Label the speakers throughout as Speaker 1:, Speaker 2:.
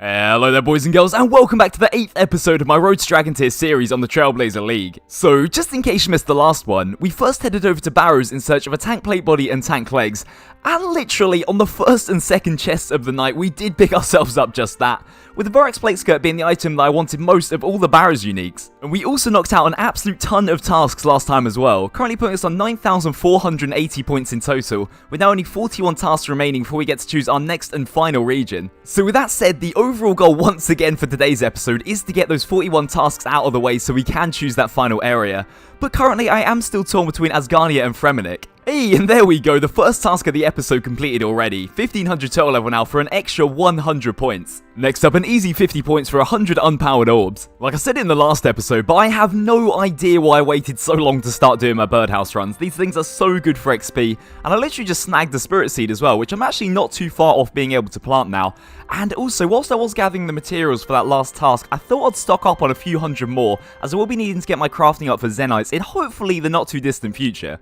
Speaker 1: Hello there boys and girls, and welcome back to the 8th episode of my Road to Dragon Tier series on the Trailblazer League. So, just in case you missed the last one, we first headed over to Barrows in search of a tank plate body and tank legs, and literally on the first and second chests of the night we did pick ourselves up just that, with the Vorax plate skirt being the item that I wanted most of all the Barrows uniques. And we also knocked out an absolute ton of tasks last time as well, currently putting us on 9,480 points in total, with now only 41 tasks remaining before we get to choose our next and final region. So with that said, the overall goal once again for today's episode is to get those 41 tasks out of the way so we can choose that final area. But currently I am still torn between Asgarnia and Fremennik. Hey, and there we go, the first task of the episode completed already. 1500 total level now for an extra 100 points. Next up, an easy 50 points for 100 unpowered orbs. Like I said in the last episode, but I have no idea why I waited so long to start doing my birdhouse runs. These things are so good for XP, and I literally just snagged the spirit seed as well, which I'm actually not too far off being able to plant now. And also, whilst I was gathering the materials for that last task, I thought I'd stock up on a few hundred more, as I will be needing to get my crafting up for Zenites in hopefully the not too distant future.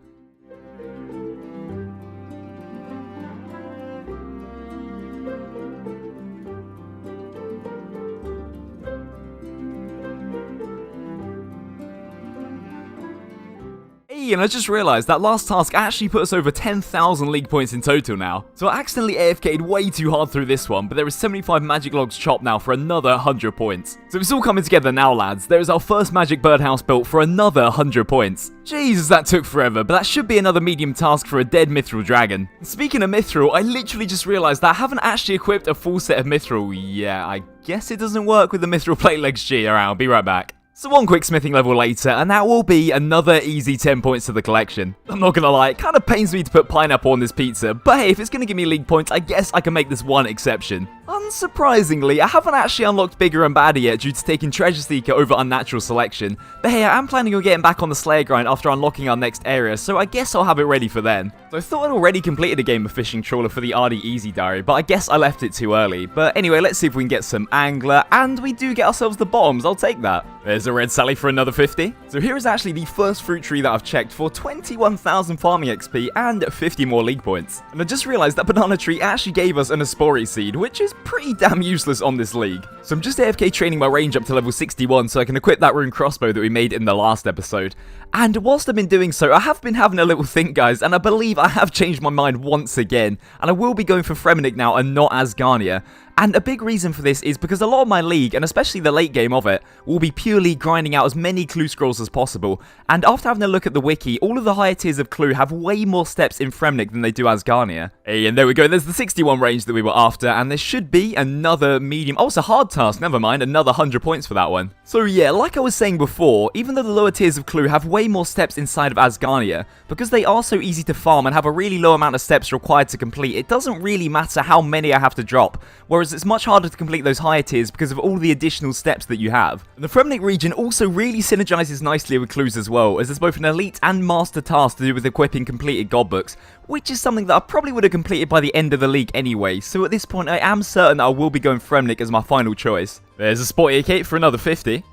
Speaker 1: And I just realised that last task actually put us over 10,000 league points in total now. So I accidentally AFK'd way too hard through this one, but there is 75 magic logs chopped now for another 100 points. So it's all coming together now, lads. There is our first magic birdhouse built for another 100 points. Jesus, that took forever, but that should be another medium task for a dead mithril dragon. Speaking of mithril, I literally just realised that I haven't actually equipped a full set of mithril. Yeah, I guess it doesn't work with the mithril plate legs G. Alright, I'll be right back. So one quick smithing level later, and that will be another easy 10 points to the collection. I'm not gonna lie, it kind of pains me to put pineapple on this pizza, but hey, if it's gonna give me league points, I guess I can make this one exception. Unsurprisingly, I haven't actually unlocked Bigger and Badder yet due to taking Treasure Seeker over Unnatural Selection, but hey, I am planning on getting back on the Slayer grind after unlocking our next area, so I guess I'll have it ready for then. So I thought I'd already completed a game of Fishing Trawler for the RD Easy Diary, but I guess I left it too early. But anyway, let's see if we can get some Angler, and we do get ourselves the bottoms, I'll take that. There's a Red Sally for another 50. So here is actually the first fruit tree that I've checked for 21,000 farming XP and 50 more league points. And I just realised that banana tree actually gave us an Aspori seed, which is pretty damn useless on this league. So I'm just AFK training my range up to level 61 so I can equip that rune crossbow that we made in the last episode. And whilst I've been doing so, I have been having a little think, guys, and I believe I have changed my mind once again, and I will be going for Fremennik now and not Asgarnia. And a big reason for this is because a lot of my league, and especially the late game of it, will be purely grinding out as many clue scrolls as possible. And after having a look at the wiki, all of the higher tiers of clue have way more steps in Fremennik than they do Asgarnia. Hey, and there we go, there's the 61 range that we were after, and there should be another medium, oh, it's a hard task, never mind, another 100 points for that one. So yeah, like I was saying before, even though the lower tiers of clue have way more steps inside of Asgarnia, because they are so easy to farm and have a really low amount of steps required to complete, it doesn't really matter how many I have to drop, whereas it's much harder to complete those higher tiers because of all the additional steps that you have. And the Fremennik region also really synergizes nicely with clues as well, as there's both an elite and master task to do with equipping completed god books, which is something that I probably would have completed by the end of the league anyway, so at this point I am certain that I will be going Fremennik as my final choice. There's a Sporty Kate for another 50.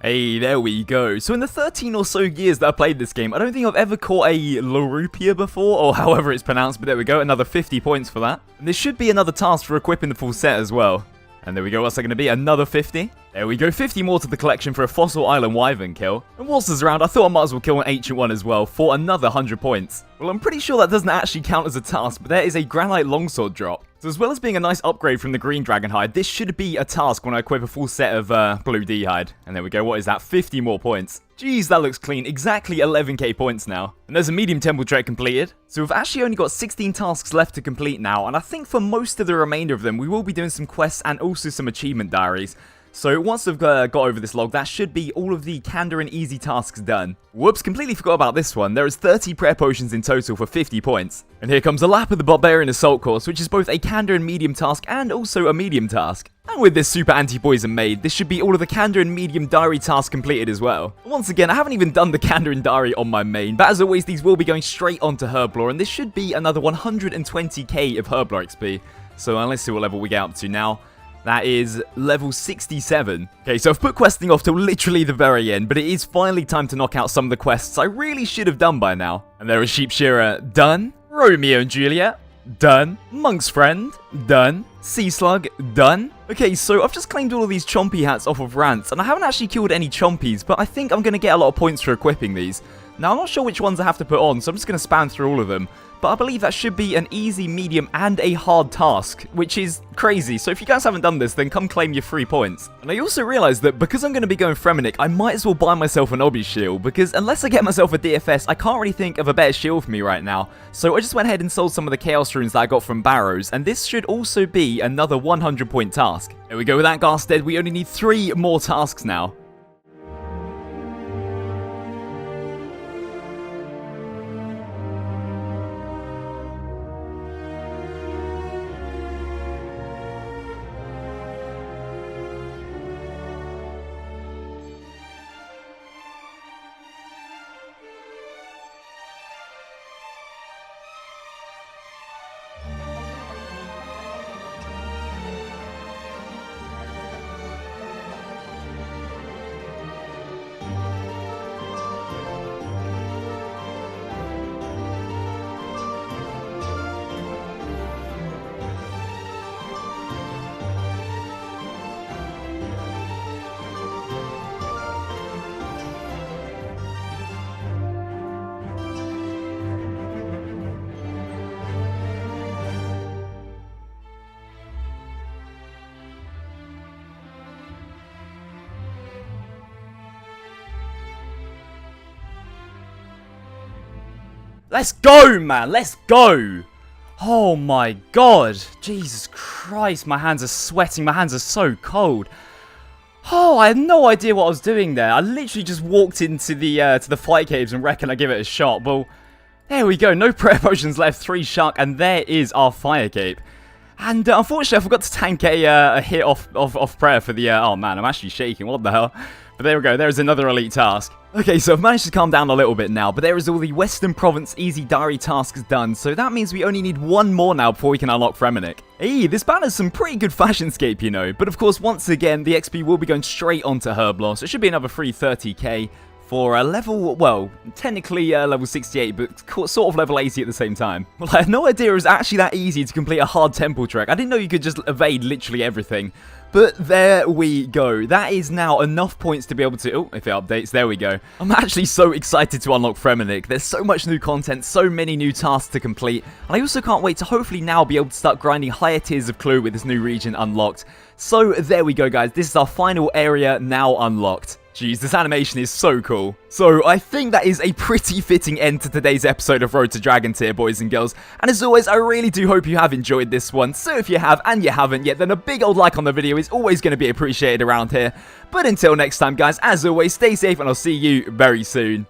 Speaker 1: Hey, there we go. So in the 13 or so years that I played this game, I don't think I've ever caught a Larupia before, or however it's pronounced, but there we go, another 50 points for that. And there should be another task for equipping the full set as well. And there we go, what's that going to be? Another 50? There we go, 50 more to the collection for a Fossil Island Wyvern kill. And whilst it's around, I thought I might as well kill an ancient one as well for another 100 points. Well, I'm pretty sure that doesn't actually count as a task, but there is a Granite Longsword drop. So as well as being a nice upgrade from the Green Dragon Hide, this should be a task when I equip a full set of Blue D Hide. And there we go, what is that? 50 more points. Jeez, that looks clean. Exactly 11k points now. And there's a medium temple trek completed. So we've actually only got 16 tasks left to complete now, and I think for most of the remainder of them, we will be doing some quests and also some achievement diaries. So once I've got over this log, that should be all of the Candor and Easy tasks done. Whoops, completely forgot about this one. There is 30 prayer potions in total for 50 points. And here comes a lap of the Barbarian Assault course, which is both a Candor and Medium task and also a Medium task. And with this super anti-poison made, this should be all of the Candor and Medium diary tasks completed as well. Once again, I haven't even done the Candor and diary on my main, but as always, these will be going straight onto Herblore, and this should be another 120k of Herblore XP. So let's see what level we get up to now. That is level 67. Okay, so I've put questing off till literally the very end, but it is finally time to knock out some of the quests I really should have done by now. And there is Sheep Shearer, done. Romeo and Juliet, done. Monk's Friend, done. Sea Slug, done. Okay, so I've just claimed all of these chompy hats off of Rants, and I haven't actually killed any chompies, but I think I'm going to get a lot of points for equipping these. Now, I'm not sure which ones I have to put on, so I'm just going to spam through all of them. But I believe that should be an easy, medium, and a hard task, which is crazy. So if you guys haven't done this, then come claim your 3 points. And I also realised that because I'm going to be going Fremenic, I might as well buy myself an obby shield, because unless I get myself a DFS, I can't really think of a better shield for me right now. So I just went ahead and sold some of the Chaos Runes that I got from Barrows, and this should also be another 100-point task. There we go with that, Garstead. We only need 3 more tasks now. Let's go, man. Let's go. Oh, my God. Jesus Christ. My hands are sweating. My hands are so cold. Oh, I had no idea what I was doing there. I literally just walked into the fight caves and reckon I give it a shot. Well, there we go. No prayer potions left. 3 shark. And there is our fire cape. And unfortunately, I forgot to tank a hit off prayer for the... oh, man. I'm actually shaking. What the hell? But there we go, there's another elite task. Okay, so I've managed to calm down a little bit now, but there is all the Western Province easy diary tasks done, so that means we only need 1 more now before we can unlock Fremenic. Hey, this banner's some pretty good fashionscape, you know, but of course, once again, the XP will be going straight onto Herblore, so it should be another free 30k for a level, well, technically level 68, but sort of level 80 at the same time. Well, I had no idea it was actually that easy to complete a hard temple trek. I didn't know you could just evade literally everything. But there we go. That is now enough points to be able to... Oh, if it updates, there we go. I'm actually so excited to unlock Fremenic. There's so much new content, so many new tasks to complete. And I also can't wait to hopefully now be able to start grinding higher tiers of Clue with this new region unlocked. So there we go, guys. This is our final area now unlocked. Jeez, this animation is so cool. So, I think that is a pretty fitting end to today's episode of Road to Dragon Tier, boys and girls. And as always, I really do hope you have enjoyed this one. So if you have, and you haven't yet, then a big old like on the video is always going to be appreciated around here. But until next time, guys, as always, stay safe and I'll see you very soon.